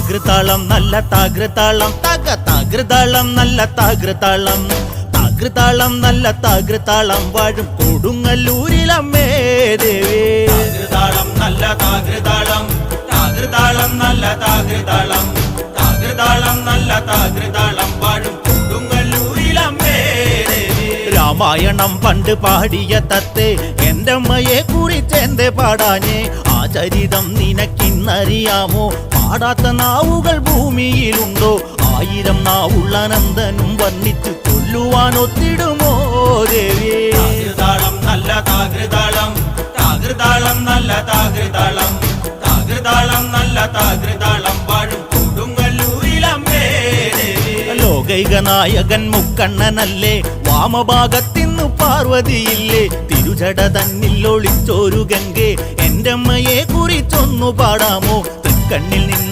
താകൃതാളം നല്ല താകൃതാളം താകൃതാളം നല്ല താകൃതാളം താകൃതാളം നല്ല താകൃതാളം വാഴും കൊടുങ്ങല്ലൂരിലമ്മേ ദേവി താകൃതാളം നല്ല താകൃതാളം താകൃതാളം നല്ല താകൃതാളം താകൃതാളം നല്ല താകൃതാളം വാഴും കൊടുങ്ങല്ലൂരിലമ്മേ ദേവി രാമായണം പണ്ട് പാടിയ തത്തേ എന്റെ അമ്മയെ കുറിച്ചെന്റെ പാടാഞ്ഞേ ആ ചരിതം നിനക്കിന്നറിയാമോ പാടാത്ത നാവുകൾ ഭൂമിയിലുണ്ടോ ആയിരം നാവുള്ള നന്ദനും വർണ്ണിച്ചു കൊല്ലുവാൻ ഒത്തിടുമോ ദേവി താകൃതാളം നല്ല താകൃതാളം താകൃതാളം നല്ല താകൃതാളം താകൃതാളം നല്ല താകൃതാളം വാഴും കൊടുങ്ങല്ലൂരിലമ്മേ ദേവി ലോകൈക നായകൻ മുക്കണ്ണനല്ലേ വാമഭാഗത്തിന്നു പാർവതിയില്ലേ തിരുജട തന്നിൽ ഒളിച്ചോരു ഗംഗെ എന്റെ അമ്മയെ കുറിച്ചൊന്നു പാടാമോ തൃക്കണ്ണിൽ നിന്ന്